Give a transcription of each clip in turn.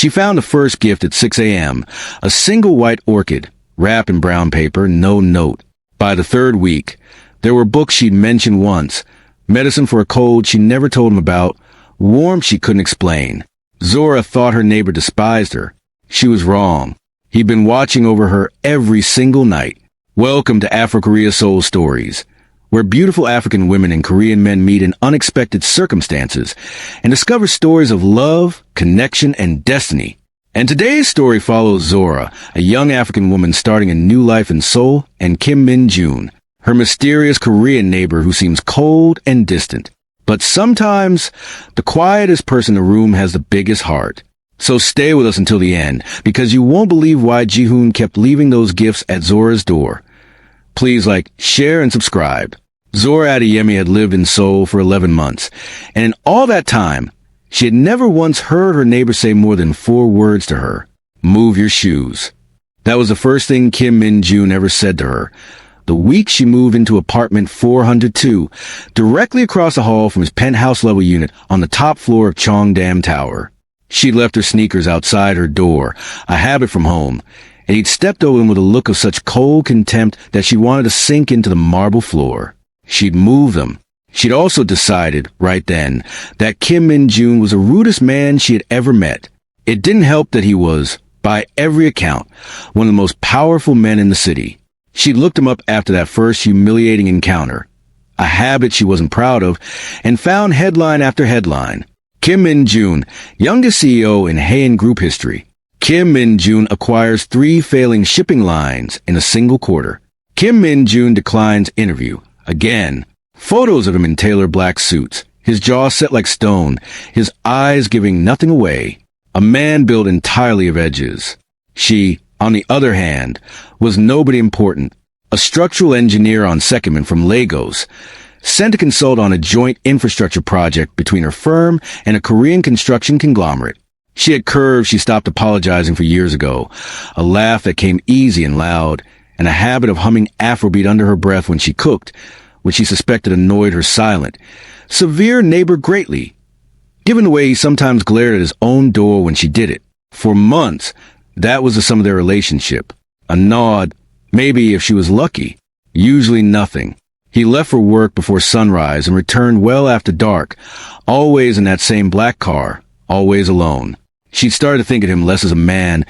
She found the first gift at 6 a.m., a single white orchid, wrapped in brown paper, no note. By the third week, there were books she'd mentioned once, medicine for a cold she never told him about, warmth she couldn't explain. Zora thought her neighbor despised her. She was wrong. He'd been watching over her every single night. Welcome to Afrokorea Seoul Stories, where beautiful African women and Korean men meet in unexpected circumstances and discover stories of love, connection, and destiny. And today's story follows Zora, a young African woman starting a new life in Seoul, and Kim Min-jun, her mysterious Korean neighbor who seems cold and distant. But sometimes, the quietest person in the room has the biggest heart. So stay with us until the end, because you won't believe why Ji-hoon kept leaving those gifts at Zora's door. Please like, share, and subscribe. Zora Adeyemi had lived in Seoul for 11 months, and in all that time, she had never once heard her neighbor say more than 4 words to her. Move your shoes. That was the first thing Kim Min-jun ever said to her. The week she moved into apartment 402, directly across the hall from his penthouse-level unit on the top floor of Cheongdam Tower. She'd left her sneakers outside her door, a habit from home, and he'd stepped over them with a look of such cold contempt that she wanted to sink into the marble floor. She'd move them. She'd also decided, right then, that Kim Min-jun was the rudest man she had ever met. It didn't help that he was, by every account, one of the most powerful men in the city. She looked him up after that first humiliating encounter, a habit she wasn't proud of, and found headline after headline. Kim Min-jun, youngest CEO in Haein Group history. Kim Min-jun acquires 3 failing shipping lines in a single quarter. Kim Min-jun declines interview. Again. Photos of him in tailored black suits, his jaw set like stone, his eyes giving nothing away. A man built entirely of edges. She, on the other hand, was nobody important. A structural engineer on secondment from Lagos, sent to consult on a joint infrastructure project between her firm and a Korean construction conglomerate. She had curves she stopped apologizing for years ago, a laugh that came easy and loud, and a habit of humming Afrobeat under her breath when she cooked, which she suspected annoyed her silent, severe neighbor greatly, given the way he sometimes glared at his own door when she did it. For months, that was the sum of their relationship. A nod, maybe if she was lucky. Usually nothing. He left for work before sunrise and returned well after dark, always in that same black car, always alone. She'd started to think of him less as a man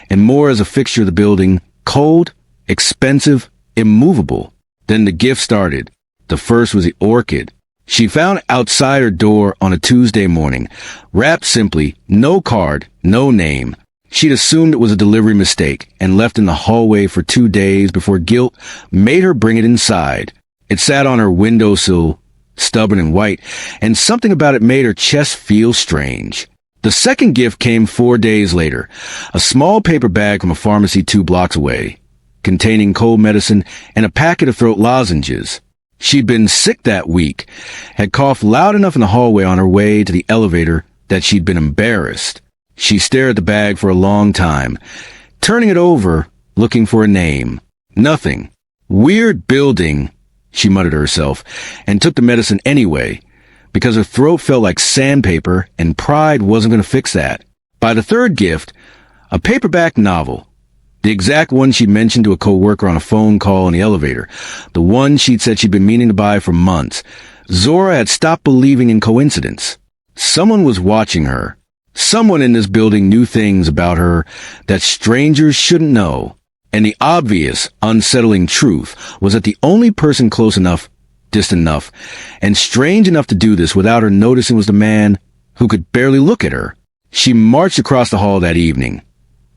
and more as a fixture of the building, cold, expensive, immovable. Then the gift started. The first was the orchid. She found outside her door on a Tuesday morning, wrapped simply, no card, no name. She'd assumed it was a delivery mistake and left in the hallway for 2 days before guilt made her bring it inside. It sat on her windowsill, stubborn and white, and something about it made her chest feel strange. The second gift came 4 days later, a small paper bag from a pharmacy 2 blocks away, containing cold medicine and a packet of throat lozenges. She'd been sick that week, had coughed loud enough in the hallway on her way to the elevator that she'd been embarrassed. She stared at the bag for a long time, turning it over, looking for a name. Nothing. Weird building, she muttered to herself, and took the medicine anyway, because her throat felt like sandpaper and pride wasn't going to fix that. By the third gift, a paperback novel, the exact one she'd mentioned to a co-worker on a phone call in the elevator, the one she'd said she'd been meaning to buy for months. Zora had stopped believing in coincidence. Someone was watching her. Someone in this building knew things about her that strangers shouldn't know. And the obvious, unsettling truth was that the only person close enough, distant enough, and strange enough to do this without her noticing was the man who could barely look at her. She marched across the hall that evening,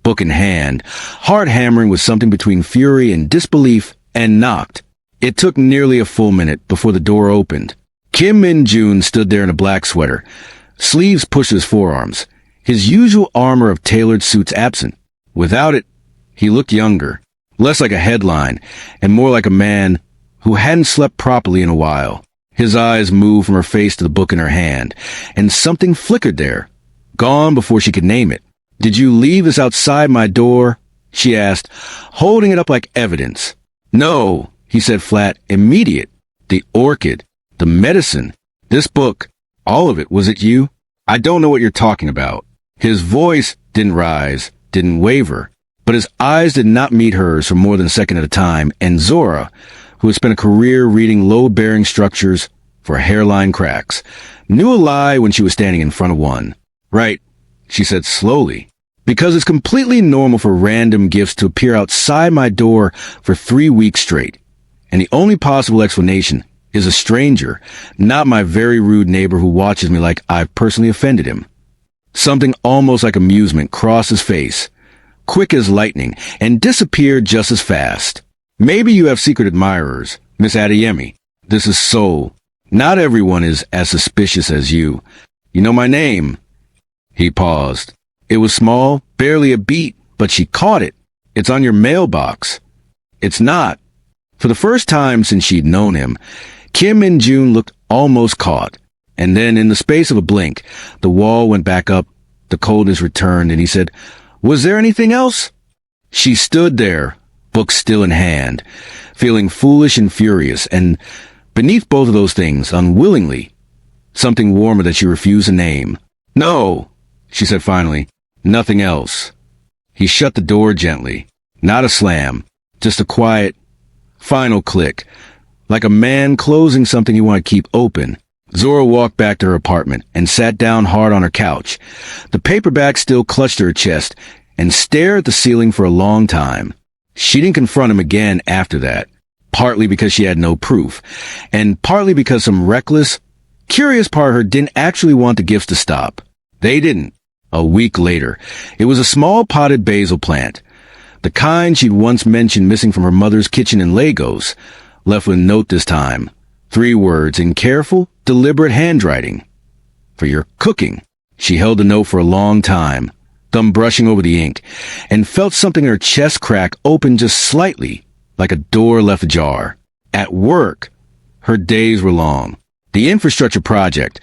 book in hand, heart hammering with something between fury and disbelief, and knocked. It took nearly a full minute before the door opened. Kim Min-jun stood there in a black sweater, sleeves pushed his forearms, his usual armor of tailored suits absent. Without it, he looked younger, less like a headline, and more like a man who hadn't slept properly in a while. His eyes moved from her face to the book in her hand, and something flickered there, gone before she could name it. "Did you leave this outside my door?" she asked, holding it up like evidence. "No," he said flat. "Immediate. The orchid. The medicine. This book. All of it. Was it you?" "I don't know what you're talking about." His voice, didn't rise, didn't waver. But his eyes did not meet hers for more than a second at a time, and Zora, who had spent a career reading load-bearing structures for hairline cracks, knew a lie when she was standing in front of one. "Right," she said slowly, "because it's completely normal for random gifts to appear outside my door for 3 weeks straight. And the only possible explanation is a stranger, not my very rude neighbor who watches me like I've personally offended him." Something almost like amusement crossed his face, quick as lightning, and disappeared just as fast. "Maybe you have secret admirers, Miss Adeyemi. This is Seoul. Not everyone is as suspicious as you. You know my name." He paused. It was small, barely a beat, but she caught it. "It's on your mailbox." "It's not." For the first time since she'd known him, Kim In-jun looked almost caught. And then, in the space of a blink, the wall went back up, the coldness returned, and he said, "Was there anything else?" She stood there, book still in hand, feeling foolish and furious, and beneath both of those things, unwillingly, something warmer that she refused to name. "No," she said finally, "nothing else." He shut the door gently. Not a slam, just a quiet, final click, like a man closing something he wanted to keep open. Zora walked back to her apartment and sat down hard on her couch. The paperback still clutched to her chest, and stared at the ceiling for a long time. She didn't confront him again after that, partly because she had no proof, and partly because some reckless, curious part of her didn't actually want the gifts to stop. They didn't. A week later, it was a small potted basil plant, the kind she'd once mentioned missing from her mother's kitchen in Lagos, left with a note this time. 3 words in careful, deliberate handwriting. "For your cooking." She held the note for a long time, thumb brushing over the ink, and felt something in her chest crack open just slightly, like a door left ajar. At work, her days were long. The infrastructure project,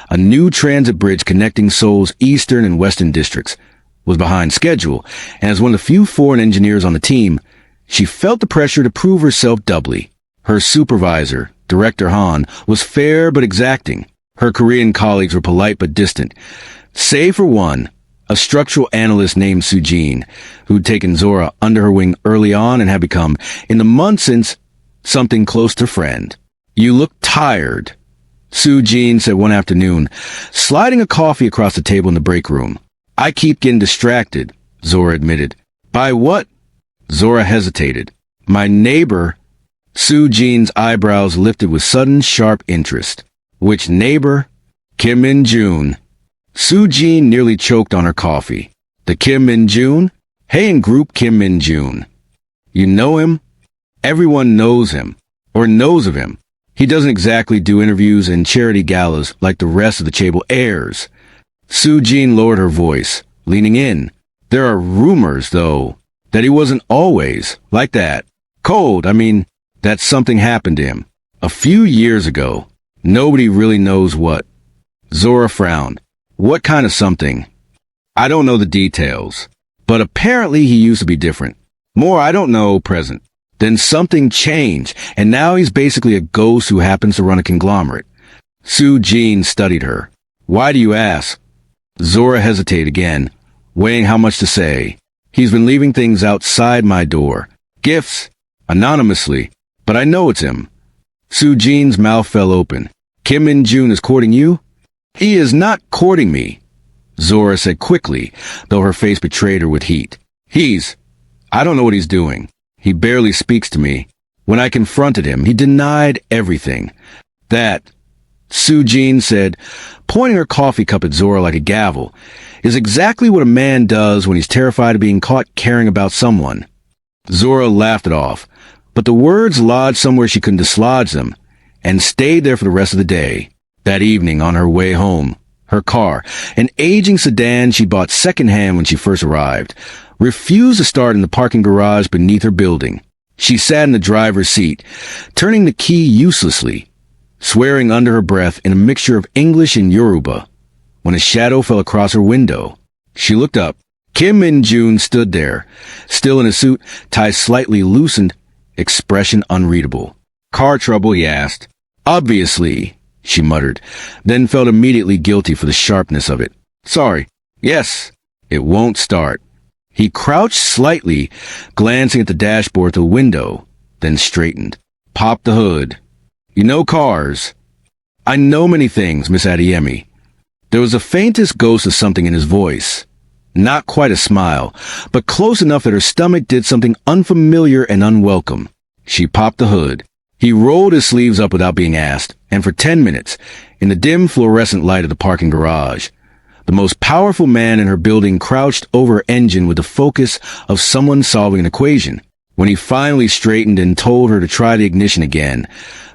a new transit bridge connecting Seoul's eastern and western districts, was behind schedule, and as one of the few foreign engineers on the team, she felt the pressure to prove herself doubly. Her supervisor, Director Han, was fair but exacting. Her Korean colleagues were polite but distant, save for one, a structural analyst named Soo-jin, who'd taken Zora under her wing early on and had become, in the months since, something close to friend. "You look tired," Soo-jin said one afternoon, sliding a coffee across the table in the break room. "I keep getting distracted," Zora admitted. "By what?" Zora hesitated. "My neighbor." Soo-jin's eyebrows lifted with sudden, sharp interest. "Which neighbor?" "Kim In-jun." Soo-jin nearly choked on her coffee. "The Kim In-jun?" "Haein Group Kim In-jun." "You know him?" "Everyone knows him, or knows of him. He doesn't exactly do interviews and charity galas like the rest of the Chaebol heirs." Soo-jin lowered her voice, leaning in. "There are rumors, though, that he wasn't always like that. Cold, I mean, that something happened to him. A few years ago. Nobody really knows what." Zora frowned. "What kind of something?" "I don't know the details. But apparently he used to be different. More, I don't know, present. Then something changed, and now he's basically a ghost who happens to run a conglomerate." Soo-jin studied her. "Why do you ask?" Zora hesitated again, weighing how much to say. "He's been leaving things outside my door. Gifts. Anonymously. But I know it's him." Soo-jin's mouth fell open. "Kim In-jun is courting you?" "He is not courting me," Zora said quickly, though her face betrayed her with heat. I don't know what he's doing. He barely speaks to me. When I confronted him, he denied everything. That," Soo-jin said, pointing her coffee cup at Zora like a gavel, "is exactly what a man does when he's terrified of being caught caring about someone." Zora laughed it off, but the words lodged somewhere she couldn't dislodge them, and stayed there for the rest of the day. That evening, on her way home, her car, an aging sedan she bought secondhand when she first arrived, refused to start in the parking garage beneath her building. She sat in the driver's seat, turning the key uselessly, swearing under her breath in a mixture of English and Yoruba, when a shadow fell across her window. She looked up. Kim In-jun stood there, still in a suit, tie slightly loosened, expression unreadable. "Car trouble?" he asked. "Obviously," she muttered, then felt immediately guilty for the sharpness of it. "Sorry. Yes. It won't start. He crouched slightly, glancing at the dashboard through the window, then straightened. Popped the hood. You know cars. I know many things, Miss Adeyemi. There was the faintest ghost of something in his voice. Not quite a smile, but close enough that her stomach did something unfamiliar and unwelcome. She popped the hood. He rolled his sleeves up without being asked, and for 10 minutes, in the dim fluorescent light of the parking garage, the most powerful man in her building crouched over her engine with the focus of someone solving an equation. When he finally straightened and told her to try the ignition again,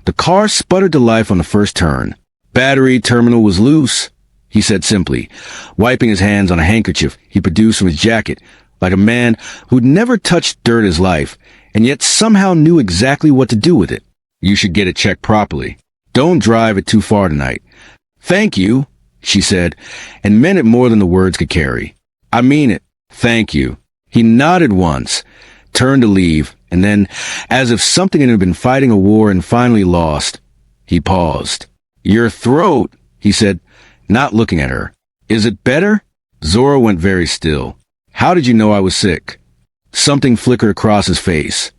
the car sputtered to life on the first turn. Battery terminal was loose, he said simply, wiping his hands on a handkerchief he produced from his jacket, like a man who'd never touched dirt in his life, and yet somehow knew exactly what to do with it. You should get it checked properly. Don't drive it too far tonight. Thank you, she said, and meant it more than the words could carry. I mean it. Thank you. He nodded once, turned to leave, and then, as if something had been fighting a war and finally lost, he paused. Your throat, he said, not looking at her. Is it better? Zora went very still. How did you know I was sick? Something flickered across his face.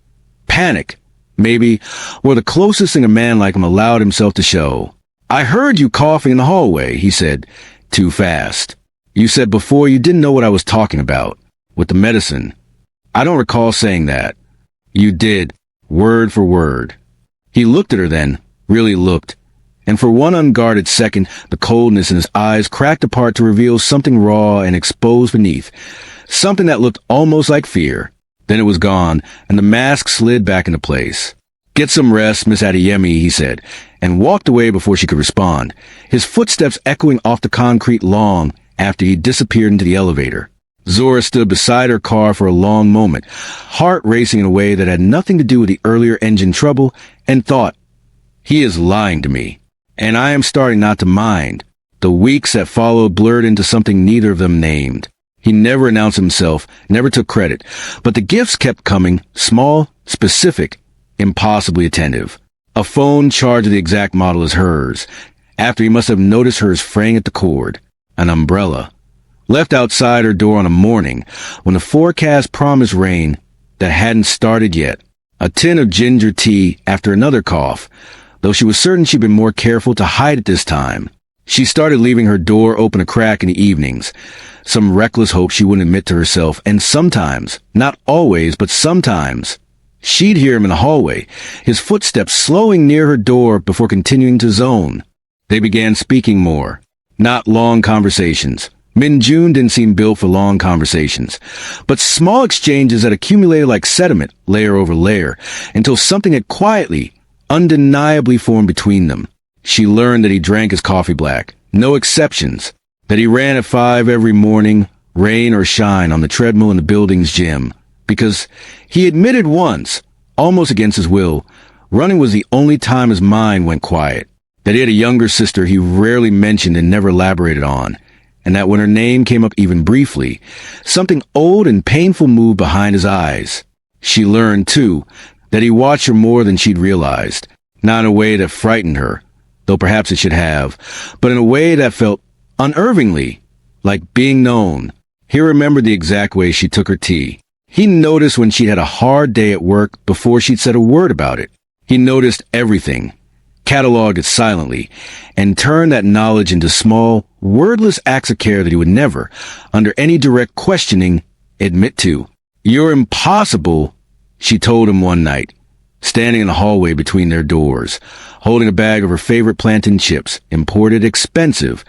Panic, maybe, or the closest thing a man like him allowed himself to show. I heard you coughing in the hallway, he said, too fast. You said before you didn't know what I was talking about, with the medicine. I don't recall saying that. You did, word for word. He looked at her then, really looked, and for one unguarded second, the coldness in his eyes cracked apart to reveal something raw and exposed beneath, something that looked almost like fear. Then it was gone, and the mask slid back into place. Get some rest, Miss Adeyemi, he said, and walked away before she could respond, his footsteps echoing off the concrete long after he disappeared into the elevator. Zora stood beside her car for a long moment, heart racing in a way that had nothing to do with the earlier engine trouble, and thought, he is lying to me, and I am starting not to mind. The weeks that followed blurred into something neither of them named. He never announced himself, never took credit, but the gifts kept coming, small, specific, impossibly attentive. A phone charged of the exact model as hers, after he must have noticed hers fraying at the cord. An umbrella. Left outside her door on a morning when the forecast promised rain that hadn't started yet. A tin of ginger tea after another cough, though she was certain she'd been more careful to hide it this time. She started leaving her door open a crack in the evenings, some reckless hope she wouldn't admit to herself, and sometimes, not always, but sometimes, she'd hear him in the hallway, his footsteps slowing near her door before continuing to zone. They began speaking more. Not long conversations. Min-Jun didn't seem built for long conversations, but small exchanges that accumulated like sediment, layer over layer, until something had quietly, undeniably formed between them. She learned that he drank his coffee black, no exceptions, that he ran at 5 every morning, rain or shine, on the treadmill in the building's gym, because he admitted once, almost against his will, running was the only time his mind went quiet, that he had a younger sister he rarely mentioned and never elaborated on, and that when her name came up even briefly, something old and painful moved behind his eyes. She learned, too, that he watched her more than she'd realized, not in a way that frightened her, though perhaps it should have, but in a way that felt unervingly like being known. He remembered the exact way she took her tea. He noticed when she'd had a hard day at work before she'd said a word about it. He noticed everything, cataloged it silently, and turned that knowledge into small, wordless acts of care that he would never, under any direct questioning, admit to. You're impossible, she told him one night, standing in the hallway between their doors, holding a bag of her favorite plantain chips, imported, expensive,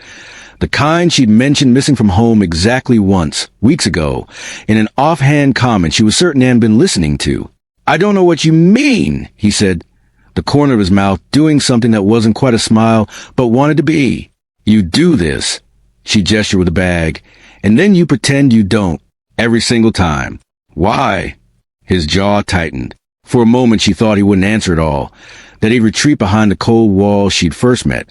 the kind she'd mentioned missing from home exactly once, weeks ago, in an offhand comment she was certain Anne had been listening to. I don't know what you mean, he said, the corner of his mouth doing something that wasn't quite a smile, but wanted to be. You do this, she gestured with the bag, and then you pretend you don't, every single time. Why? His jaw tightened. For a moment she thought he wouldn't answer at all, that he'd retreat behind the cold wall she'd first met,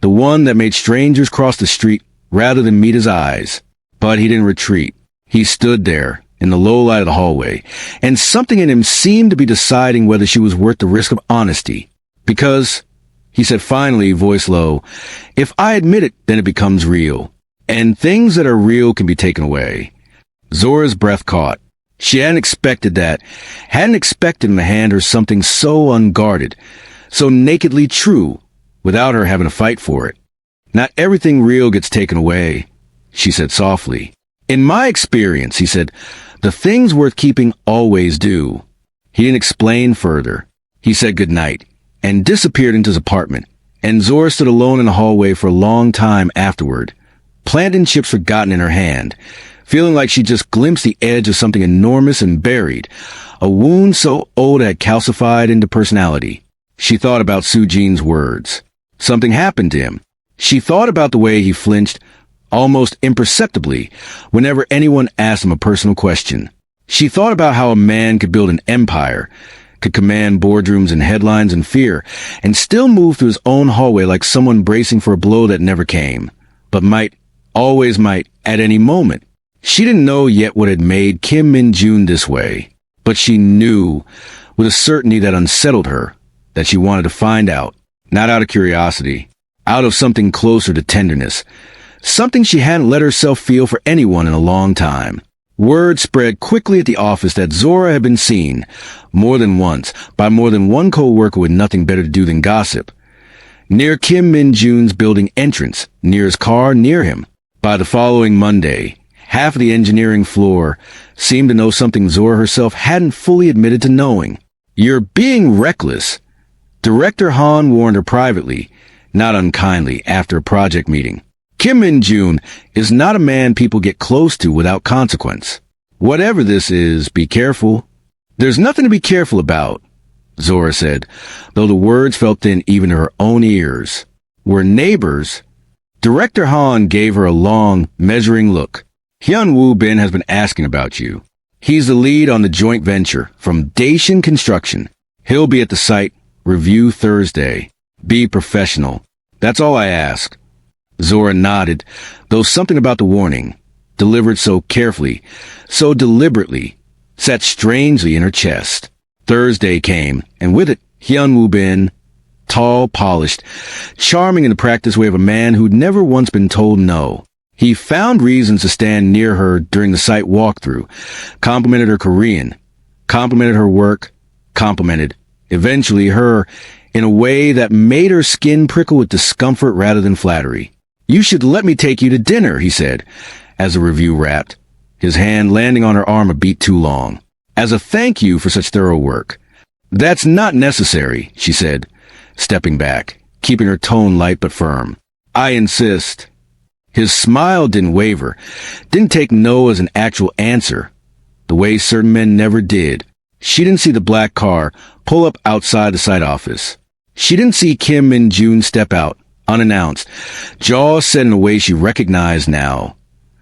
the one that made strangers cross the street rather than meet his eyes. But he didn't retreat. He stood there, in the low light of the hallway, and something in him seemed to be deciding whether she was worth the risk of honesty. Because, he said finally, voice low, if I admit it, then it becomes real. And things that are real can be taken away. Zora's breath caught. She hadn't expected that. Hadn't expected him to hand her something so unguarded, so nakedly true, without her having to fight for it. Not everything real gets taken away, she said softly. In my experience, he said, the things worth keeping always do. He didn't explain further. He said goodnight and disappeared into his apartment, and Zora stood alone in the hallway for a long time afterward, plantain chips forgotten in her hand, feeling like she just glimpsed the edge of something enormous and buried, a wound so old it had calcified into personality. She thought about Sujin's words. Something happened to him. She thought about the way he flinched, almost imperceptibly, whenever anyone asked him a personal question. She thought about how a man could build an empire, could command boardrooms and headlines in fear, and still move through his own hallway like someone bracing for a blow that never came, but might, always might, at any moment. She didn't know yet what had made Kim Min-jun this way, but she knew, with a certainty that unsettled her, that she wanted to find out, not out of curiosity, out of something closer to tenderness, something she hadn't let herself feel for anyone in a long time. Word spread quickly at the office that Zora had been seen, more than once, by more than one co-worker with nothing better to do than gossip. Near Kim Min-jun's building entrance, near his car, near him. By the following Monday, half of the engineering floor seemed to know something Zora herself hadn't fully admitted to knowing. You're being reckless. Director Han warned her privately, not unkindly, after a project meeting. Kim Min-jun is not a man people get close to without consequence. Whatever this is, be careful. There's nothing to be careful about, Zora said, though the words felt thin even to her own ears. We're neighbors. Director Han gave her a long, measuring look. Hyun Woo Bin has been asking about you. He's the lead on the joint venture from Daishin Construction. He'll be at the site, review Thursday. Be professional. That's all I ask. Zora nodded, though something about the warning, delivered so carefully, so deliberately, sat strangely in her chest. Thursday came, and with it, Hyun Woo Bin, tall, polished, charming in the practiced way of a man who'd never once been told no. He found reasons to stand near her during the site walkthrough, complimented her Korean, complimented her work, complimented, eventually, her in a way that made her skin prickle with discomfort rather than flattery. You should let me take you to dinner, he said, as the review wrapped, his hand landing on her arm a beat too long. As a thank you for such thorough work. That's not necessary, she said, stepping back, keeping her tone light but firm. I insist. His smile didn't waver, didn't take no as an actual answer, the way certain men never did. She didn't see the black car pull up outside the site office. She didn't see Kim Min-jun step out, unannounced, jaws set in a way she recognized now.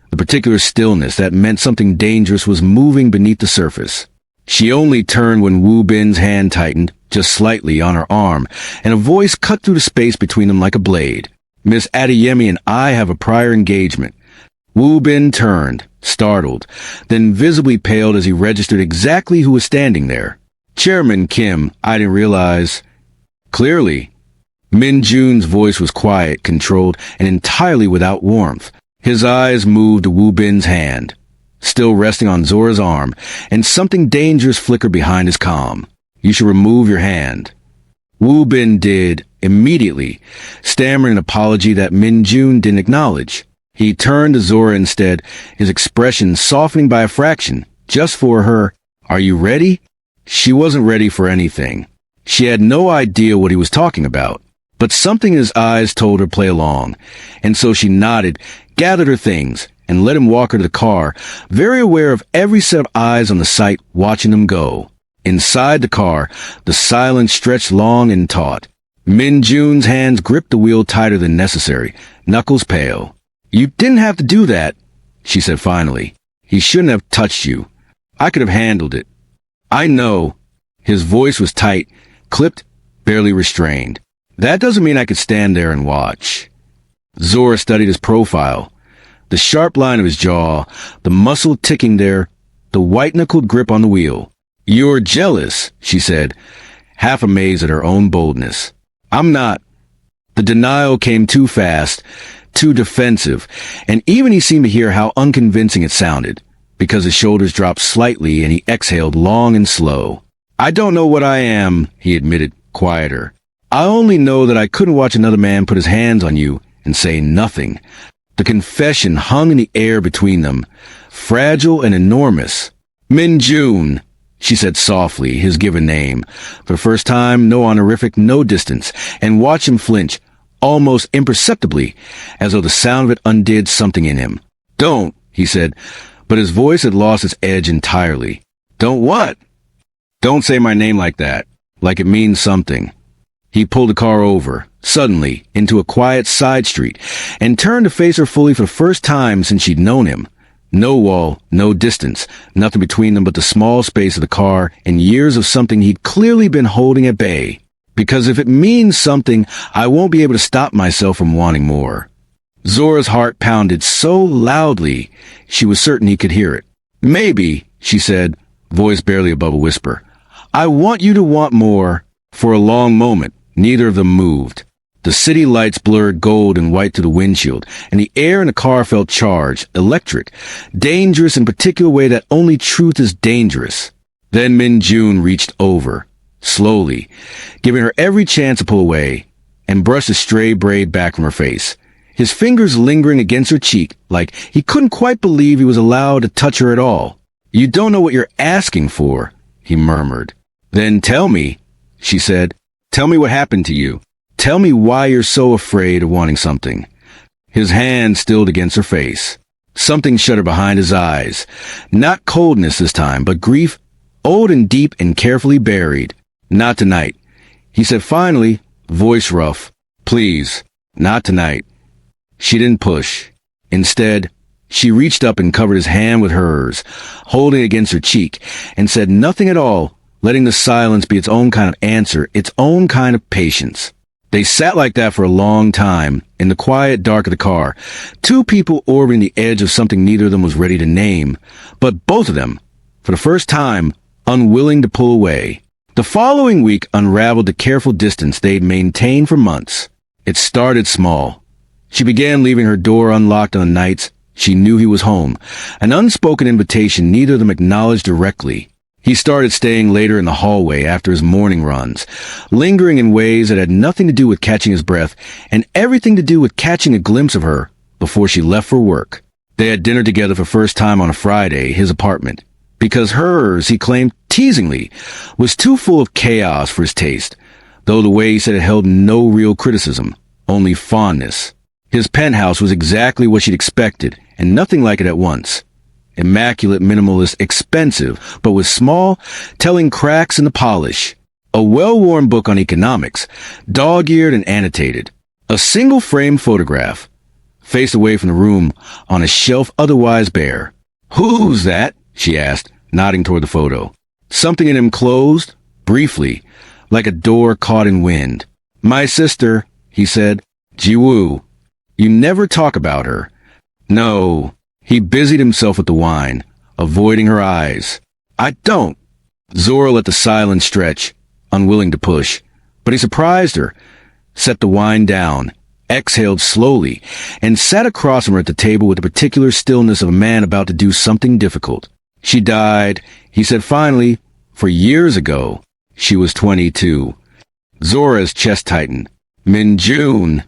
The particular stillness that meant something dangerous was moving beneath the surface. She only turned when Woo Bin's hand tightened, just slightly, on her arm, and a voice cut through the space between them like a blade. Miss Adeyemi and I have a prior engagement. Woo Bin turned, startled, then visibly paled as he registered exactly who was standing there. Chairman Kim, I didn't realize. Clearly. Min-jun's voice was quiet, controlled, and entirely without warmth. His eyes moved to Woo Bin's hand, still resting on Zora's arm, and something dangerous flickered behind his calm. You should remove your hand. Woo Bin did, immediately, stammering an apology that Min-jun didn't acknowledge. He turned to Zora instead, his expression softening by a fraction, just for her. Are you ready? She wasn't ready for anything. She had no idea what he was talking about. But something in his eyes told her play along, and so she nodded, gathered her things, and let him walk her to the car, very aware of every set of eyes on the site watching them go. Inside the car, the silence stretched long and taut. Min-jun's hands gripped the wheel tighter than necessary, knuckles pale. You didn't have to do that, she said finally. He shouldn't have touched you. I could have handled it. I know. His voice was tight, clipped, barely restrained. That doesn't mean I could stand there and watch. Zora studied his profile. The sharp line of his jaw, the muscle ticking there, the white-knuckled grip on the wheel. You're jealous, she said, half amazed at her own boldness. I'm not. The denial came too fast, too defensive, and even he seemed to hear how unconvincing it sounded. because his shoulders dropped slightly and he exhaled long and slow. "I don't know what I am," he admitted, quieter. "I only know that I couldn't watch another man put his hands on you and say nothing." The confession hung in the air between them, fragile and enormous. "Min-June," she said softly, his given name. For the first time, no honorific, no distance, and watched him flinch, almost imperceptibly, as though the sound of it undid something in him. "Don't," he said, but his voice had lost its edge entirely. "Don't what?" "Don't say my name like that, like it means something." He pulled the car over, suddenly, into a quiet side street, and turned to face her fully for the first time since she'd known him. No wall, no distance, nothing between them but the small space of the car and years of something he'd clearly been holding at bay. "Because if it means something, I won't be able to stop myself from wanting more." Zora's heart pounded so loudly, she was certain he could hear it. "Maybe," she said, voice barely above a whisper. "I want you to want more." For a long moment, neither of them moved. The city lights blurred gold and white to the windshield, and the air in the car felt charged, electric, dangerous in a particular way that only truth is dangerous. Then Min-June reached over, slowly, giving her every chance to pull away, and brushed a stray braid back from her face, his fingers lingering against her cheek like he couldn't quite believe he was allowed to touch her at all. "You don't know what you're asking for," he murmured. "Then tell me," she said. "Tell me what happened to you. Tell me why you're so afraid of wanting something." His hand stilled against her face. Something shuddered behind his eyes. Not coldness this time, but grief, old and deep and carefully buried. "Not tonight," he said finally, voice rough. "Please, not tonight." She didn't push. Instead, she reached up and covered his hand with hers, holding it against her cheek, and said nothing at all, letting the silence be its own kind of answer, its own kind of patience. They sat like that for a long time, in the quiet dark of the car, two people orbiting the edge of something neither of them was ready to name, but both of them, for the first time, unwilling to pull away. The following week unraveled the careful distance they'd maintained for months. It started small. She began leaving her door unlocked on nights she knew he was home, an unspoken invitation neither of them acknowledged directly. He started staying later in the hallway after his morning runs, lingering in ways that had nothing to do with catching his breath and everything to do with catching a glimpse of her before she left for work. They had dinner together for the first time on a Friday, his apartment, because hers, he claimed teasingly, was too full of chaos for his taste, though the way he said it held no real criticism, only fondness. His penthouse was exactly what she'd expected, and nothing like it at once. Immaculate, minimalist, expensive, but with small, telling cracks in the polish. A well-worn book on economics, dog-eared and annotated. A single-framed photograph, faced away from the room, on a shelf otherwise bare. "Who's that?" she asked, nodding toward the photo. Something in him closed, briefly, like a door caught in wind. "My sister," he said. "Jiwoo. You never talk about her." "No." He busied himself with the wine, avoiding her eyes. "I don't." Zora let the silence stretch, unwilling to push. But he surprised her, set the wine down, exhaled slowly, and sat across from her at the table with the particular stillness of a man about to do something difficult. "She died," he said finally, "for years ago. She was 22. Zora's chest tightened. "Min-June."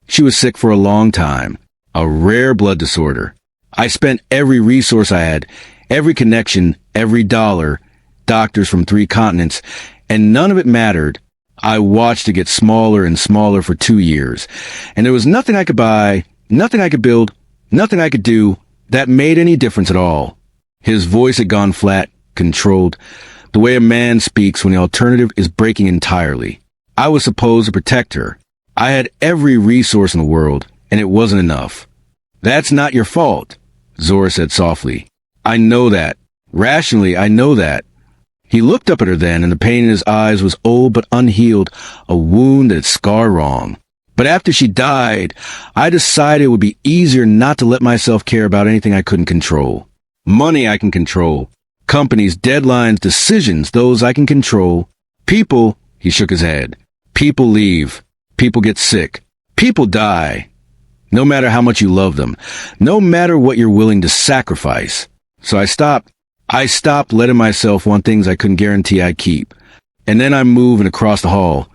"She was sick for a long time. A rare blood disorder. I spent every resource I had, every connection, every dollar, doctors from 3 continents, and none of it mattered. I watched it get smaller and smaller for 2 years, and there was nothing I could buy, nothing I could build, nothing I could do that made any difference at all." His voice had gone flat, controlled, the way a man speaks when the alternative is breaking entirely. "I was supposed to protect her. I had every resource in the world, and it wasn't enough." "That's not your fault," Zora said softly. "I know that. Rationally, I know that." He looked up at her then, and the pain in his eyes was old but unhealed, a wound that had scarred wrong. "But after she died, I decided it would be easier not to let myself care about anything I couldn't control. Money I can control. Companies, deadlines, decisions, those I can control. People," he shook his head. "People leave. People get sick. People die. No matter how much you love them, no matter what you're willing to sacrifice, So I stopped letting myself want things I couldn't guarantee I'd keep. And then I'm moving across the hall.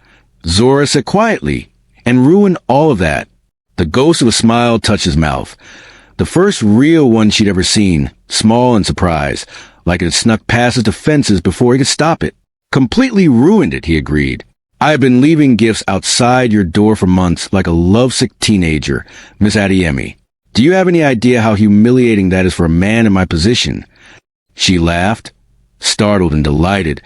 Zora said quietly, and ruined all of that. The ghost of a smile touched his mouth. The first real one she'd ever seen, small and surprised, like it had snuck past his defenses before he could stop it. Completely ruined it, he agreed. I have been leaving gifts outside your door for months like a lovesick teenager, Miss Adiemi. Do you have any idea how humiliating that is for a man in my position? She laughed, startled and delighted,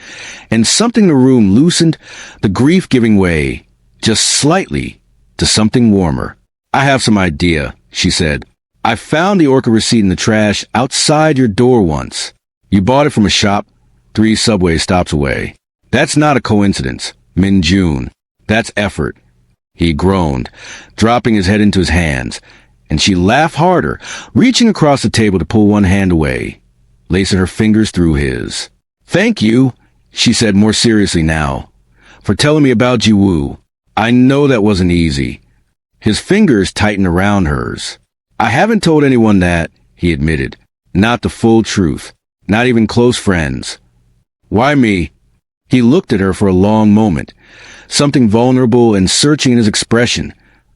and something in the room loosened, the grief giving way, just slightly, to something warmer. I have some idea, she said. I found the orca receipt in the trash outside your door once. You bought it from a shop 3 subway stops away. That's not a coincidence, Min June. That's effort. He groaned, dropping his head into his hands, and she laughed harder, reaching across the table to pull one hand away, lacing her fingers through his. Thank you, she said more seriously now, for telling me about Jiwoo. I know that wasn't easy. His fingers tightened around hers. I haven't told anyone that, he admitted. Not the full truth. Not even close friends. Why me? He looked at her for a long moment, something vulnerable and searching in his expression,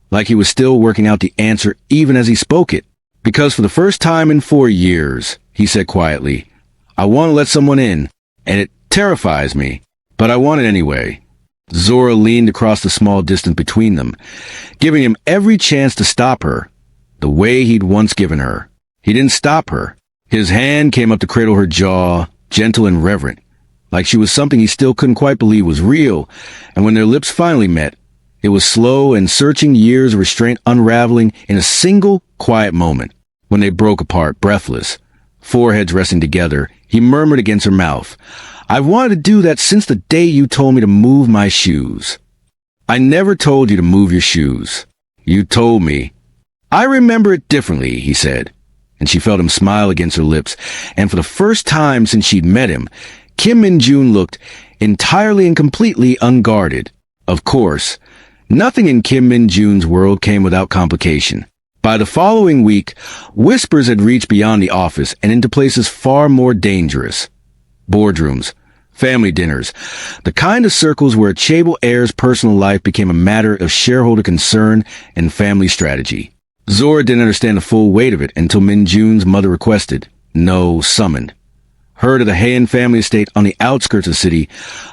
like he was still working out the answer even as he spoke it. Because for the first time in 4 years, he said quietly, I want to let someone in, and it terrifies me, but I want it anyway. Zora leaned across the small distance between them, giving him every chance to stop her, the way he'd once given her. He didn't stop her. His hand came up to cradle her jaw, gentle and reverent, like she was something he still couldn't quite believe was real, and when their lips finally met, it was slow and searching, years of restraint unraveling in a single, quiet moment. When they broke apart, breathless, foreheads resting together, he murmured against her mouth, I've wanted to do that since the day you told me to move my shoes. I never told you to move your shoes. You told me. I remember it differently, he said, and she felt him smile against her lips, and for the first time since she'd met him, Kim Min-jun looked entirely and completely unguarded. Of course, nothing in Kim Min-jun's world came without complication. By the following week, whispers had reached beyond the office and into places far more dangerous. Boardrooms, family dinners, the kind of circles where a chaebol heir's personal life became a matter of shareholder concern and family strategy. Zora didn't understand the full weight of it until Min-jun's mother requested, no, summoned. Her to the Heian family estate on the outskirts of the city,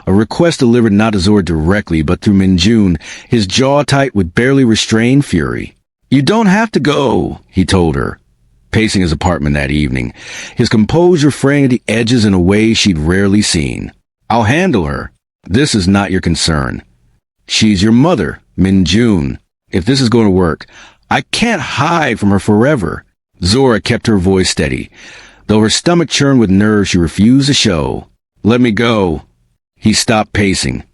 a request delivered not to Zora directly but through Min-jun, his jaw tight with barely restrained fury. You don't have to go, he told her, pacing his apartment that evening, his composure fraying at the edges in a way she'd rarely seen. I'll handle her. This is not your concern. She's your mother, Min-jun. If this is going to work, I can't hide from her forever. Zora kept her voice steady, though her stomach churned with nerves she refused to show. Let me go. He stopped pacing,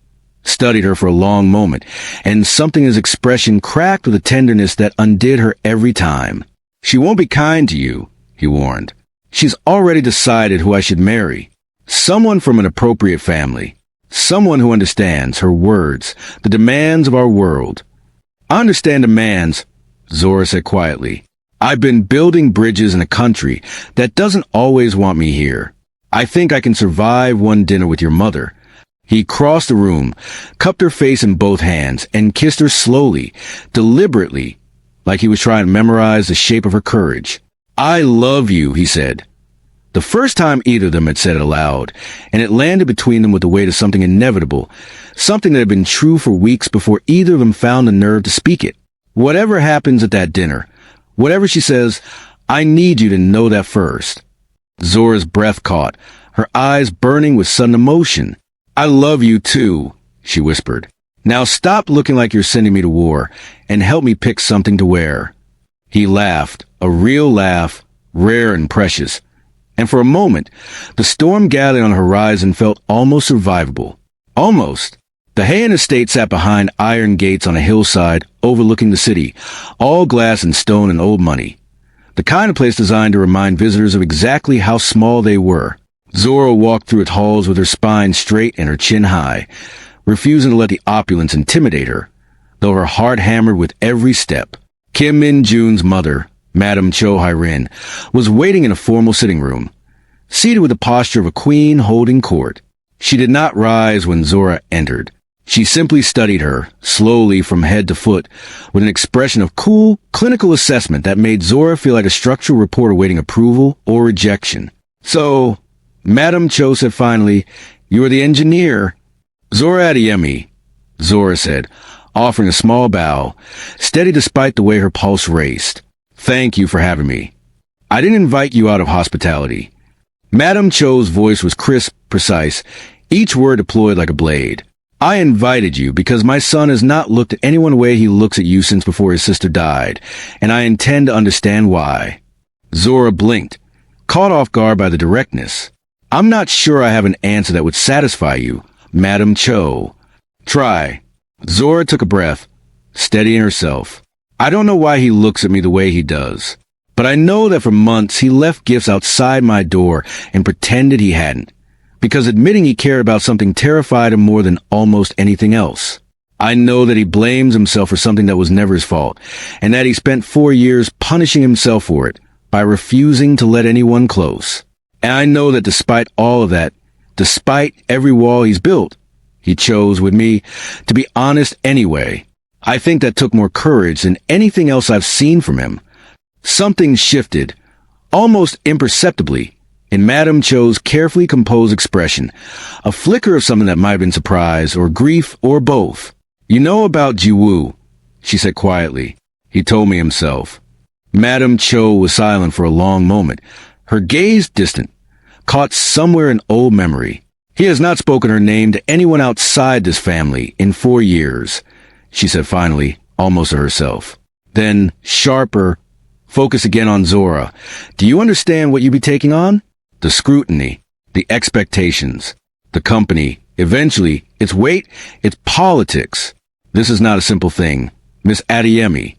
studied her for a long moment, and something in his expression cracked with a tenderness that undid her every time. She won't be kind to you, he warned. She's already decided who I should marry. Someone from an appropriate family. Someone who understands her words, the demands of our world. I understand demands, Zora said quietly. I've been building bridges in a country that doesn't always want me here. I think I can survive one dinner with your mother. He crossed the room, cupped her face in both hands, and kissed her slowly, deliberately, like he was trying to memorize the shape of her courage. I love you, he said. The first time either of them had said it aloud, and it landed between them with the weight of something inevitable, something that had been true for weeks before either of them found the nerve to speak it. Whatever happens at that dinner, whatever she says, I need you to know that first. Zora's breath caught, her eyes burning with sudden emotion. I love you too, she whispered. Now stop looking like you're sending me to war, and help me pick something to wear. He laughed, a real laugh, rare and precious. And for a moment, the storm gathering on the horizon felt almost survivable. Almost. The Heian estate sat behind iron gates on a hillside overlooking the city, all glass and stone and old money. The kind of place designed to remind visitors of exactly how small they were. Zora walked through its halls with her spine straight and her chin high, refusing to let the opulence intimidate her, though her heart hammered with every step. Kim Min-jun's mother, Madame Cho Hai-rin, was waiting in a formal sitting room, seated with the posture of a queen holding court. She did not rise when Zora entered. She simply studied her, slowly from head to foot, with an expression of cool, clinical assessment that made Zora feel like a structural report awaiting approval or rejection. "So, Madam Cho said finally, you are the engineer." "Zora Adeyemi," Zora said, offering a small bow, steady despite the way her pulse raced. "Thank you for having me. I didn't invite you out of hospitality." Madam Cho's voice was crisp, precise, each word deployed like a blade. "I invited you because my son has not looked at anyone the way he looks at you since before his sister died, and I intend to understand why." Zora blinked, caught off guard by the directness. "I'm not sure I have an answer that would satisfy you, Madam Cho." "Try." Zora took a breath, steadying herself. "I don't know why he looks at me the way he does, but I know that for months he left gifts outside my door and pretended he hadn't, because admitting he cared about something terrified him more than almost anything else. I know that he blames himself for something that was never his fault, and that he spent 4 years punishing himself for it by refusing to let anyone close. And I know that despite all of that, despite every wall he's built, he chose, with me, to be honest anyway. I think that took more courage than anything else I've seen from him." Something shifted, almost imperceptibly, in Madam Cho's carefully composed expression, a flicker of something that might have been surprise or grief or both. "You know about Jiwoo," she said quietly. "He told me himself." Madam Cho was silent for a long moment, her gaze distant, caught somewhere in old memory. "He has not spoken her name to anyone outside this family in 4 years, she said finally, almost to herself. Then, sharper, focus again on Zora. "Do you understand what you'd be taking on? The scrutiny, the expectations, the company, eventually, its weight, its politics. This is not a simple thing, Miss Adeyemi."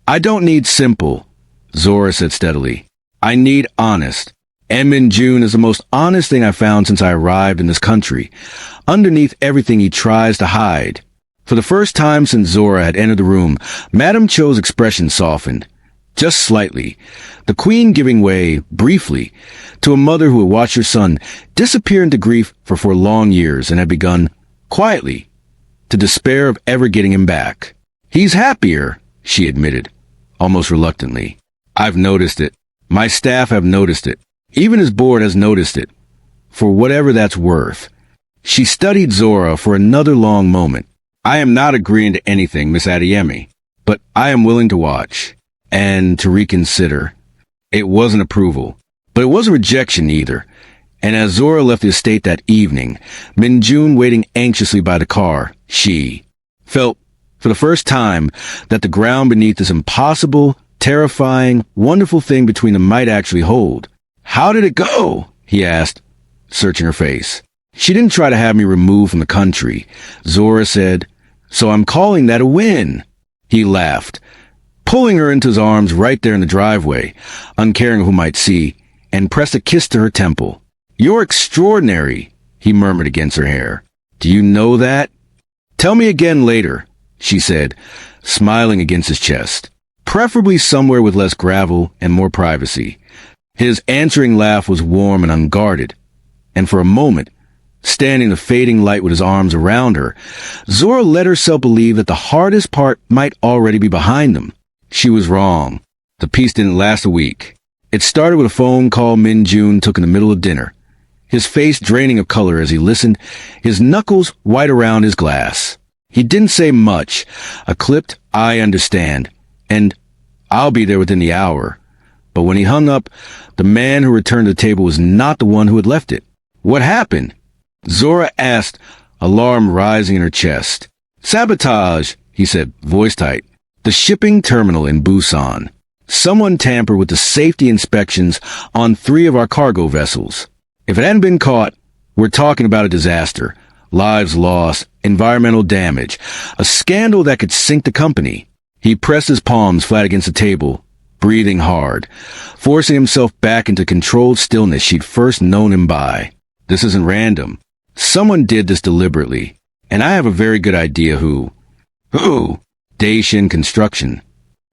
"I don't need simple," Zora said steadily. "I need honest. And Min Jun is the most honest thing I've found since I arrived in this country, underneath everything he tries to hide." For the first time since Zora had entered the room, Madam Cho's expression softened, just slightly, the queen giving way, briefly, to a mother who had watched her son disappear into grief for long years and had begun, quietly, to despair of ever getting him back. "He's happier," she admitted, almost reluctantly. "I've noticed it. My staff have noticed it. Even his board has noticed it. For whatever that's worth." She studied Zora for another long moment. "I am not agreeing to anything, Miss Adeyemi, but I am willing to watch and to reconsider." It wasn't approval, but it wasn't rejection either. And as Zora left the estate that evening, Min Jun waiting anxiously by the car, she felt, for the first time, that the ground beneath this impossible, terrifying, wonderful thing between them might actually hold. "How did it go?" he asked, searching her face. "She didn't try to have me removed from the country," Zora said, "so I'm calling that a win." He laughed, pulling her into his arms right there in the driveway, uncaring who might see, and pressed a kiss to her temple. "You're extraordinary," he murmured against her hair. "Do you know that?" "Tell me again later," she said, smiling against his chest. "Preferably somewhere with less gravel and more privacy." His answering laugh was warm and unguarded, and for a moment, standing in the fading light with his arms around her, Zora let herself believe that the hardest part might already be behind them. She was wrong. The peace didn't last a week. It started with a phone call Min Jun took in the middle of dinner, his face draining of color as he listened, his knuckles white around his glass. He didn't say much, a clipped, "I understand," and "I'll be there within the hour." But when he hung up, the man who returned to the table was not the one who had left it. "What happened?" Zora asked, alarm rising in her chest. "Sabotage," he said, voice tight. "The shipping terminal in Busan. Someone tampered with the safety inspections on 3 of our cargo vessels. If it hadn't been caught, we're talking about a disaster. Lives lost, environmental damage, a scandal that could sink the company." He pressed his palms flat against the table, breathing hard, forcing himself back into controlled stillness she'd first known him by. "This isn't random. Someone did this deliberately, and I have a very good idea who." "Who?" "Daishin Construction."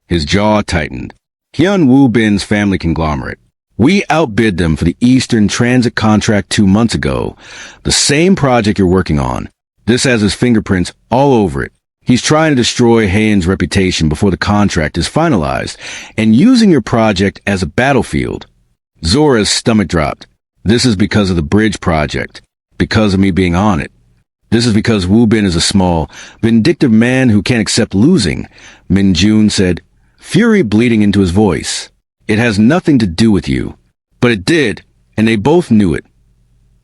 His jaw tightened. Hyun Woo Bin's family conglomerate. We outbid them for the Eastern Transit contract 2 months ago. The same project you're working on. This has his fingerprints all over it. He's trying to destroy Hayen's reputation before the contract is finalized, and using your project as a battlefield. Zora's stomach dropped. This is because of the bridge project. Because of me being on it. This is because Wu Bin is a small, vindictive man who can't accept losing, Min Jun said, fury bleeding into his voice. It has nothing to do with you. But it did, and they both knew it.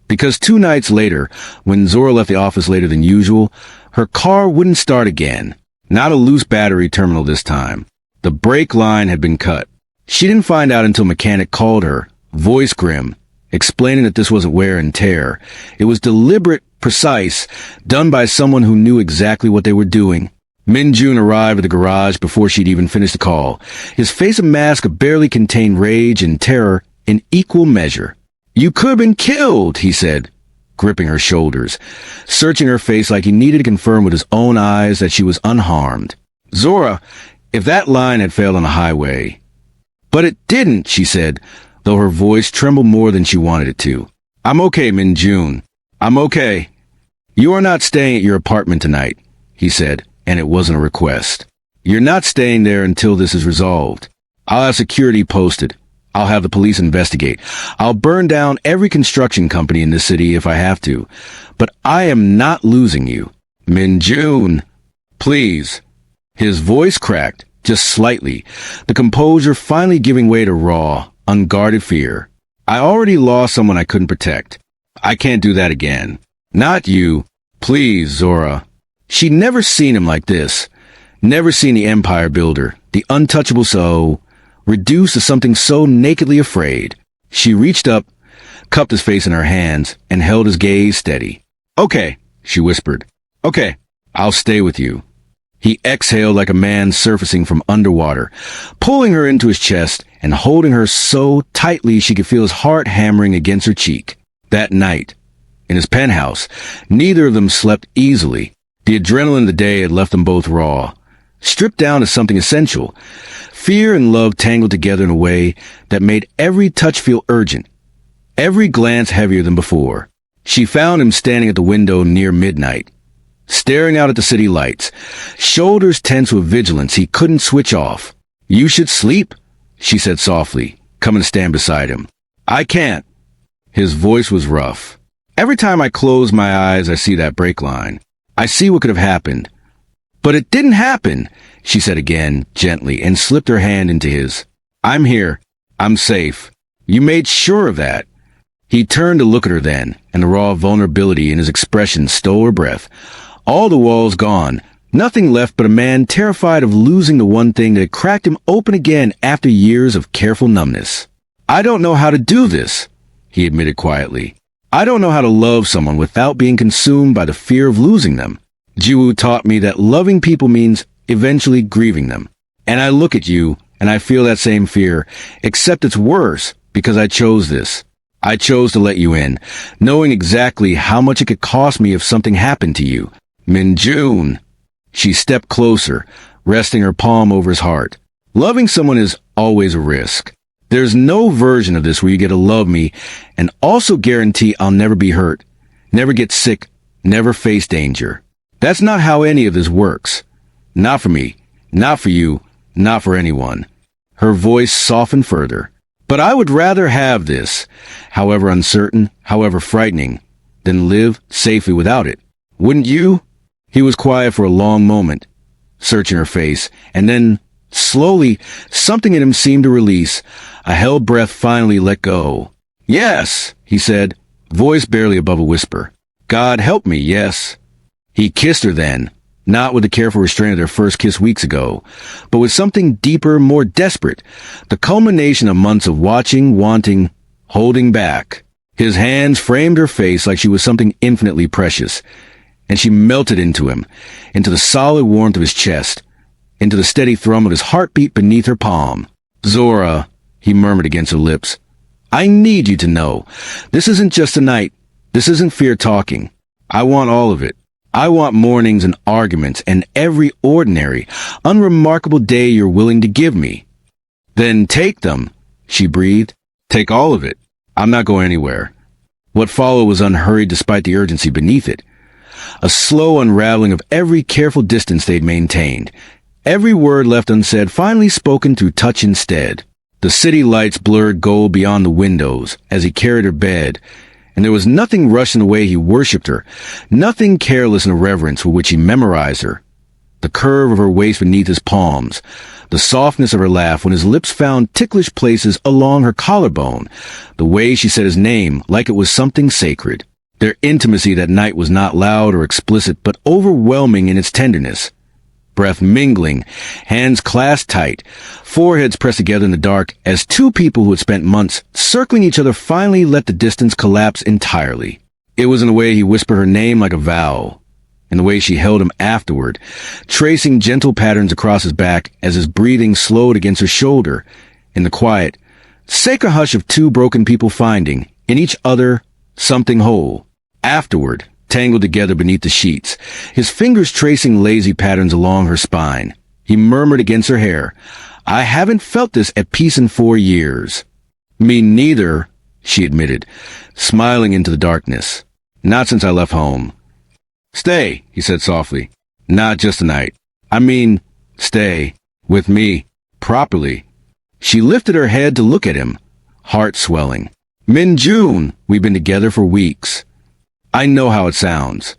Because 2 nights later, when Zora left the office later than usual, her car wouldn't start again. Not a loose battery terminal this time. The brake line had been cut. She didn't find out until mechanic called her, voice grim, explaining that this wasn't wear and tear. It was deliberate, precise, done by someone who knew exactly what they were doing. Min Jun arrived at the garage before she'd even finished the call. His face and mask barely contained rage and terror in equal measure. You could have been killed, he said, gripping her shoulders, searching her face like he needed to confirm with his own eyes that she was unharmed. Zora, if that line had failed on a highway. But it didn't, she said, though her voice trembled more than she wanted it to. I'm okay, Min Jun. I'm okay. You are not staying at your apartment tonight, he said, and it wasn't a request. You're not staying there until this is resolved. I'll have security posted. I'll have the police investigate. I'll burn down every construction company in this city if I have to. But I am not losing you. Min Jun, please. His voice cracked, just slightly, the composure finally giving way to raw, unguarded fear. I already lost someone I couldn't protect. I can't do that again. Not you. Please, Zora. She'd never seen him like this. Never seen the empire builder, the untouchable so, reduced to something so nakedly afraid. She reached up, cupped his face in her hands, and held his gaze steady. Okay, she whispered. Okay, I'll stay with you. He exhaled like a man surfacing from underwater, pulling her into his chest and holding her so tightly she could feel his heart hammering against her cheek. That night, in his penthouse, neither of them slept easily. The adrenaline of the day had left them both raw, stripped down to something essential. Fear and love tangled together in a way that made every touch feel urgent, every glance heavier than before. She found him standing at the window near midnight, staring out at the city lights, shoulders tense with vigilance he couldn't switch off. You should sleep, she said softly, coming to stand beside him. I can't. His voice was rough. Every time I close my eyes, I see that brake line. I see what could have happened. But it didn't happen, she said again, gently, and slipped her hand into his. I'm here. I'm safe. You made sure of that. He turned to look at her then, and the raw vulnerability in his expression stole her breath. All the walls gone, nothing left but a man terrified of losing the one thing that had cracked him open again after years of careful numbness. I don't know how to do this, he admitted quietly. I don't know how to love someone without being consumed by the fear of losing them. Jiwoo taught me that loving people means eventually grieving them. And I look at you, and I feel that same fear, except it's worse, because I chose this. I chose to let you in, knowing exactly how much it could cost me if something happened to you. Min Jun. She stepped closer, resting her palm over his heart. Loving someone is always a risk. There's no version of this where you get to love me and also guarantee I'll never be hurt, never get sick, never face danger. That's not how any of this works. Not for me, not for you, not for anyone. Her voice softened further. But I would rather have this, however uncertain, however frightening, than live safely without it. Wouldn't you? He was quiet for a long moment, searching her face, and then, slowly, something in him seemed to release. A held breath finally let go. Yes, he said, voice barely above a whisper. God help me, yes. He kissed her then, not with the careful restraint of their first kiss weeks ago, but with something deeper, more desperate, the culmination of months of watching, wanting, holding back. His hands framed her face like she was something infinitely precious, and she melted into him, into the solid warmth of his chest, into the steady thrum of his heartbeat beneath her palm. Zora, he murmured against her lips, I need you to know, this isn't just a night, this isn't fear talking. I want all of it. I want mornings and arguments and every ordinary, unremarkable day you're willing to give me. Then take them, she breathed. Take all of it. I'm not going anywhere. What followed was unhurried despite the urgency beneath it. A slow unraveling of every careful distance they'd maintained. Every word left unsaid, finally spoken through touch instead. The city lights blurred gold beyond the windows as he carried her bed, and there was nothing rushed in the way he worshipped her, nothing careless in the reverence with which he memorized her. The curve of her waist beneath his palms, the softness of her laugh when his lips found ticklish places along her collarbone, the way she said his name like it was something sacred. Their intimacy that night was not loud or explicit, but overwhelming in its tenderness. Breath mingling, hands clasped tight, foreheads pressed together in the dark as two people who had spent months circling each other finally let the distance collapse entirely. It was in the way he whispered her name like a vowel, in the way she held him afterward, tracing gentle patterns across his back as his breathing slowed against her shoulder, in the quiet, sacred hush of two broken people finding, in each other, something whole. Afterward, tangled together beneath the sheets, his fingers tracing lazy patterns along her spine, he murmured against her hair, "I haven't felt this at peace in 4 years." "Me neither," she admitted, smiling into the darkness. "Not since I left home." "Stay," he said softly. "Not just a night. I mean, stay. With me. Properly." She lifted her head to look at him, heart swelling. "Min-June, we've been together for weeks." "I know how it sounds."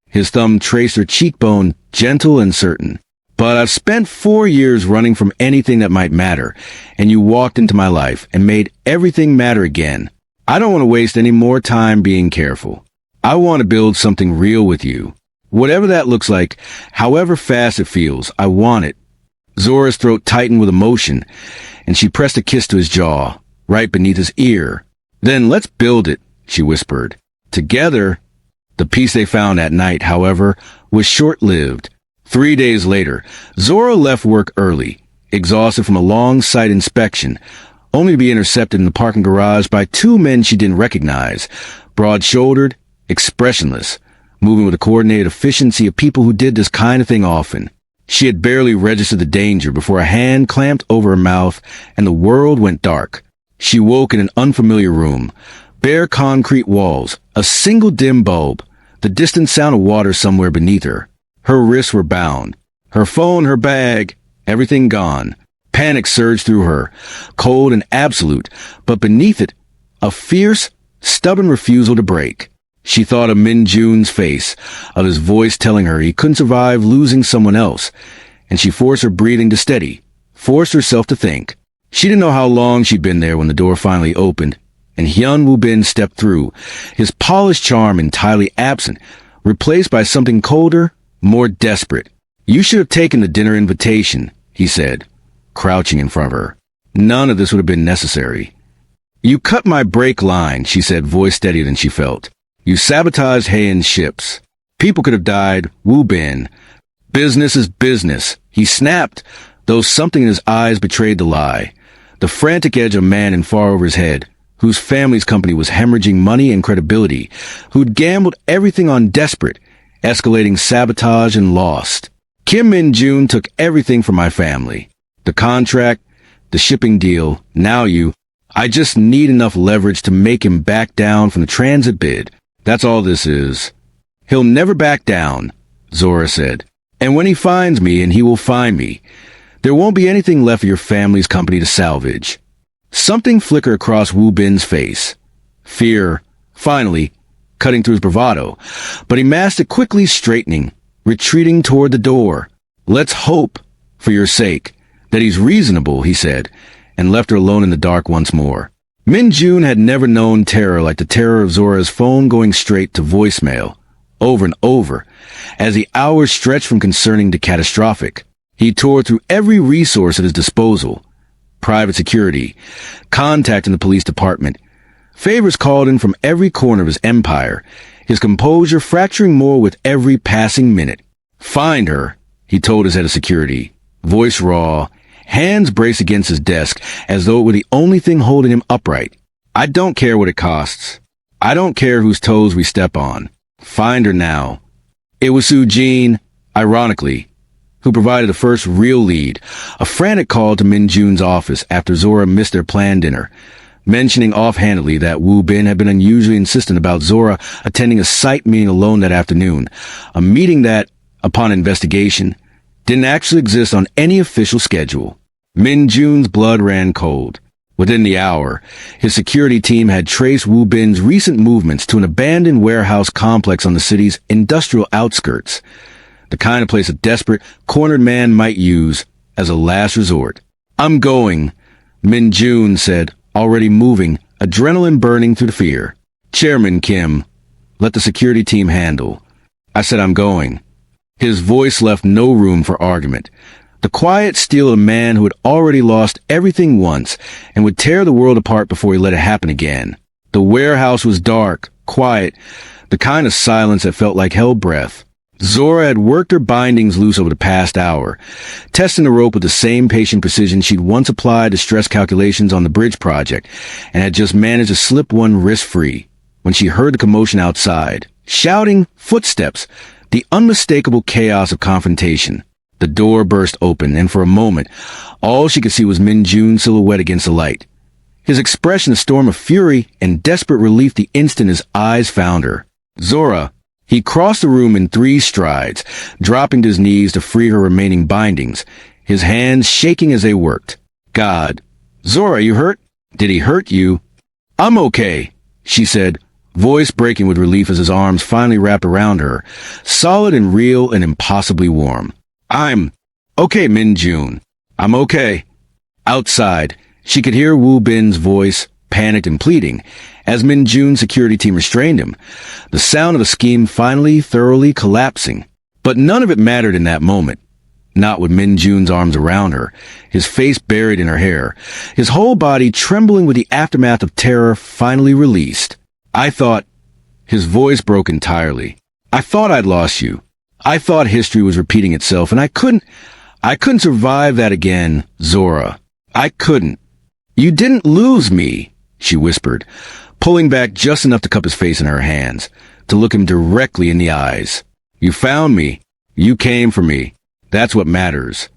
His thumb traced her cheekbone, gentle and certain. "But I've spent 4 years running from anything that might matter, and you walked into my life and made everything matter again. I don't want to waste any more time being careful. I want to build something real with you. Whatever that looks like, however fast it feels, I want it." Zora's throat tightened with emotion, and she pressed a kiss to his jaw, right beneath his ear. "Then let's build it," she whispered. Together. The peace they found at night, however, was short-lived. 3 days later, Zora left work early, exhausted from a long site inspection, only to be intercepted in the parking garage by two men she didn't recognize, broad-shouldered, expressionless, moving with the coordinated efficiency of people who did this kind of thing often. She had barely registered the danger before a hand clamped over her mouth and the world went dark. She woke in an unfamiliar room. Bare concrete walls, a single dim bulb, the distant sound of water somewhere beneath her. Her wrists were bound. Her phone, her bag, everything gone. Panic surged through her, cold and absolute, but beneath it, a fierce, stubborn refusal to break. She thought of Min-June's face, of his voice telling her he couldn't survive losing someone else, and she forced her breathing to steady, forced herself to think. She didn't know how long she'd been there when the door finally opened, and Hyun Woo-bin stepped through, his polished charm entirely absent, replaced by something colder, more desperate. "You should have taken the dinner invitation," he said, crouching in front of her. "None of this would have been necessary." "You cut my brake line," she said, voice steadier than she felt. "You sabotaged Haen's ships. People could have died, Woo-bin. Business is business." He snapped, though something in his eyes betrayed the lie. The frantic edge of a man in far over his head, whose family's company was hemorrhaging money and credibility, who'd gambled everything on desperate, escalating sabotage and lost. "Kim Min-June took everything from my family. The contract, the shipping deal, now you. I just need enough leverage to make him back down from the transit bid. That's all this is." "He'll never back down," Zora said. "And when he finds me, and he will find me, there won't be anything left of your family's company to salvage." Something flickered across Woo-bin's face. Fear, finally, cutting through his bravado, but he masked it quickly, straightening, retreating toward the door. "Let's hope, for your sake, that he's reasonable," he said, and left her alone in the dark once more. Min-June had never known terror like the terror of Zora's phone going straight to voicemail, over and over, as the hours stretched from concerning to catastrophic. He tore through every resource at his disposal. Private security, contact in the police department, favors called in from every corner of his empire, his composure fracturing more with every passing minute. "Find her," he told his head of security, voice raw, hands braced against his desk as though it were the only thing holding him upright. "I don't care what it costs. I don't care whose toes we step on. Find her now." It was Soo-Jin, ironically, who provided the first real lead, a frantic call to Min-June's office after Zora missed their planned dinner. mentioning offhandedly that Wu Bin had been unusually insistent about Zora attending a site meeting alone that afternoon, a meeting that, upon investigation, didn't actually exist on any official schedule. Min Jun's blood ran cold. Within the hour, his security team had traced Wu Bin's recent movements to an abandoned warehouse complex on the city's industrial outskirts, the kind of place a desperate, cornered man might use as a last resort. "I'm going," Min Jun said, already moving, adrenaline burning through the fear. "Chairman Kim, let the security team handle." I said, "I'm going." His voice left no room for argument. The quiet steel of a man who had already lost everything once and would tear the world apart before he let it happen again. The warehouse was dark, quiet, the kind of silence that felt like held breath. Zora had worked her bindings loose over the past hour, testing the rope with the same patient precision she'd once applied to stress calculations on the bridge project, and had just managed to slip one wrist free when she heard the commotion outside. Shouting, footsteps, the unmistakable chaos of confrontation. The door burst open, and for a moment, all she could see was Min Jun's silhouette against the light. His expression a storm of fury and desperate relief the instant his eyes found her. "Zora." He crossed the room in 3 strides, dropping to his knees to free her remaining bindings, his hands shaking as they worked. "God. Zora, you hurt? Did he hurt you?" "I'm okay," she said, voice breaking with relief as his arms finally wrapped around her, solid and real and impossibly warm. "I'm okay, Min Jun. I'm okay." Outside, she could hear Wu Bin's voice, panicked and pleading, as Min Jun's security team restrained him, the sound of the scheme finally thoroughly collapsing. But none of it mattered in that moment. Not with Min Jun's arms around her, his face buried in her hair, his whole body trembling with the aftermath of terror finally released. "I thought..." His voice broke entirely. "I thought I'd lost you. I thought history was repeating itself, and I couldn't survive that again, Zora. I couldn't." "You didn't lose me," she whispered, pulling back just enough to cup his face in her hands, to look him directly in the eyes. "You found me. You came for me. That's what matters."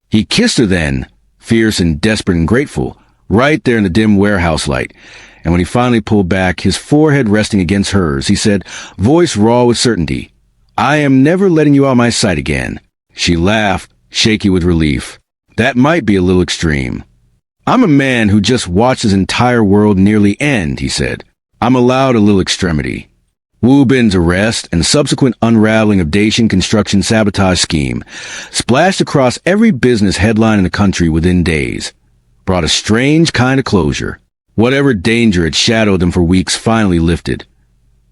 He kissed her then, fierce and desperate and grateful, right there in the dim warehouse light, and when he finally pulled back, his forehead resting against hers, he said, voice raw with certainty, "I am never letting you out of my sight again." She laughed, shaky with relief. "That might be a little extreme." "I'm a man who just watched his entire world nearly end," he said. "I'm allowed a little extremity." Wu Bin's arrest and subsequent unraveling of Dacian construction sabotage scheme splashed across every business headline in the country within days, brought a strange kind of closure. Whatever danger had shadowed them for weeks finally lifted,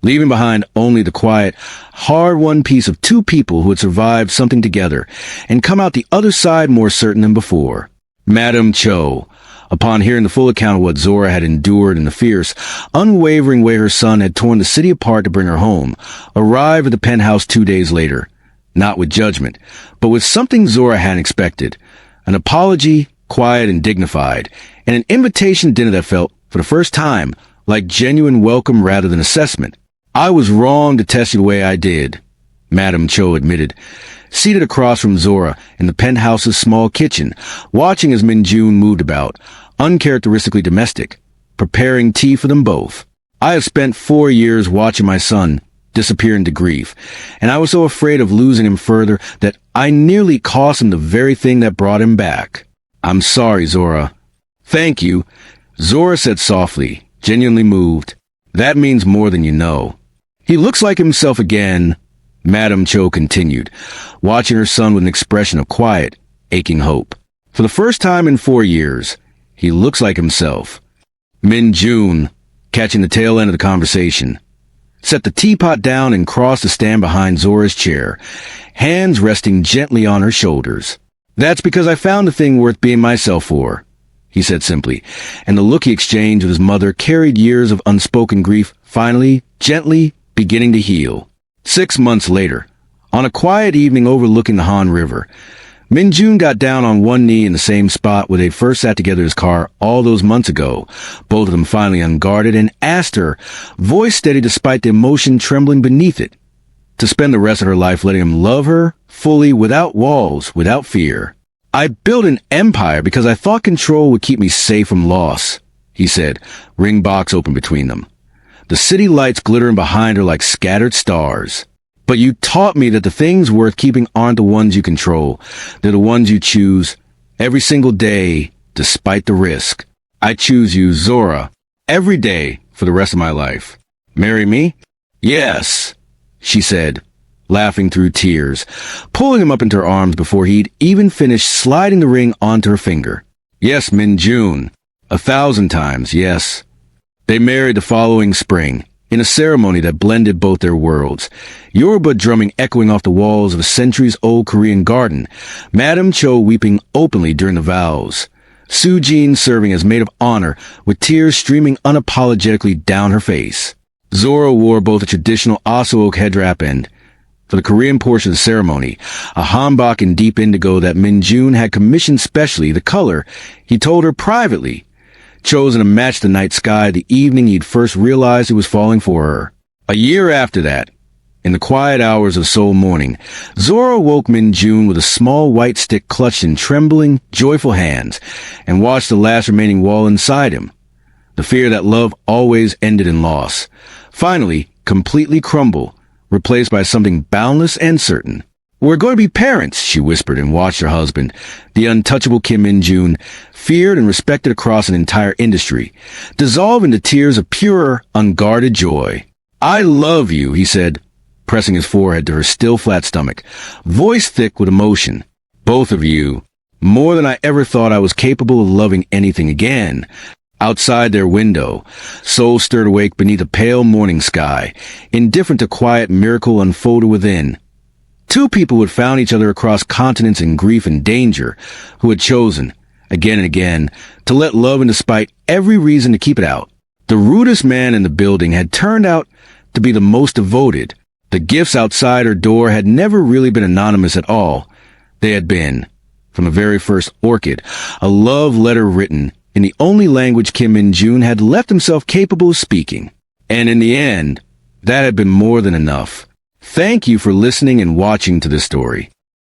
leaving behind only the quiet, hard-won peace of 2 people who had survived something together and come out the other side more certain than before. Madame Cho, upon hearing the full account of what Zora had endured and the fierce, unwavering way her son had torn the city apart to bring her home, arrived at the penthouse 2 days later, not with judgment, but with something Zora hadn't expected, an apology, quiet and dignified, and an invitation dinner that felt, for the first time, like genuine welcome rather than assessment. "I was wrong to test you the way I did," Madame Cho admitted, seated across from Zora in the penthouse's small kitchen, watching as Min Jun moved about, uncharacteristically domestic, preparing tea for them both. "I have spent 4 years watching my son disappear into grief, and I was so afraid of losing him further that I nearly cost him the very thing that brought him back. I'm sorry, Zora." "Thank you," Zora said softly, genuinely moved. "That means more than you know." "He looks like himself again," Madame Cho continued, watching her son with an expression of quiet, aching hope. "For the first time in 4 years, he looks like himself." Min Jun, catching the tail end of the conversation, set the teapot down and crossed to stand behind Zora's chair, hands resting gently on her shoulders. "That's because I found a thing worth being myself for," he said simply, and the look he exchanged with his mother carried years of unspoken grief finally, gently, beginning to heal. 6 months later, on a quiet evening overlooking the Han River, Min Jun got down on one knee in the same spot where they first sat together in his car all those months ago, both of them finally unguarded, and asked her, voice steady despite the emotion trembling beneath it, to spend the rest of her life letting him love her fully, without walls, without fear. "I built an empire because I thought control would keep me safe from loss," he said, ring box open between them. The city lights glittering behind her like scattered stars. But you taught me that the things worth keeping aren't the ones you control. They're the ones you choose every single day, despite the risk. I choose you, Zora, every day for the rest of my life. Marry me? Yes, she said, laughing through tears, pulling him up into her arms before he'd even finished sliding the ring onto her finger. Yes, Min-jun. 1,000 times, yes. They married the following spring, in a ceremony that blended both their worlds. Yoruba drumming echoing off the walls of a centuries-old Korean garden, Madame Cho weeping openly during the vows, Soo-jin serving as maid of honor with tears streaming unapologetically down her face. Zora wore both a traditional Oso-oak head wrap and, for the Korean portion of the ceremony, a hanbok in deep indigo that Min-jun had commissioned specially, the color, he told her privately, chosen to match the night sky the evening he'd first realized he was falling for her. A year after that, in the quiet hours of Seoul morning, Zora woke Min-jun with a small white stick clutched in trembling, joyful hands, and watched the last remaining wall inside him. The fear that love always ended in loss, finally, completely crumble, replaced by something boundless and certain. We're going to be parents, she whispered and watched her husband, the untouchable Kim Min-jun, feared and respected across an entire industry, dissolve into tears of pure, unguarded joy. I love you, he said, pressing his forehead to her still flat stomach, voice thick with emotion. Both of you, more than I ever thought I was capable of loving anything again. Outside their window, Seoul stirred awake beneath a pale morning sky, indifferent to quiet miracle unfolded within. Two people who had found each other across continents in grief and danger, who had chosen, again and again, to let love in despite every reason to keep it out. The rudest man in the building had turned out to be the most devoted. The gifts outside her door had never really been anonymous at all. They had been, from the very first orchid, a love letter written in the only language Kim Min-jun had left himself capable of speaking. And in the end, that had been more than enough. Thank you for listening and watching to this story.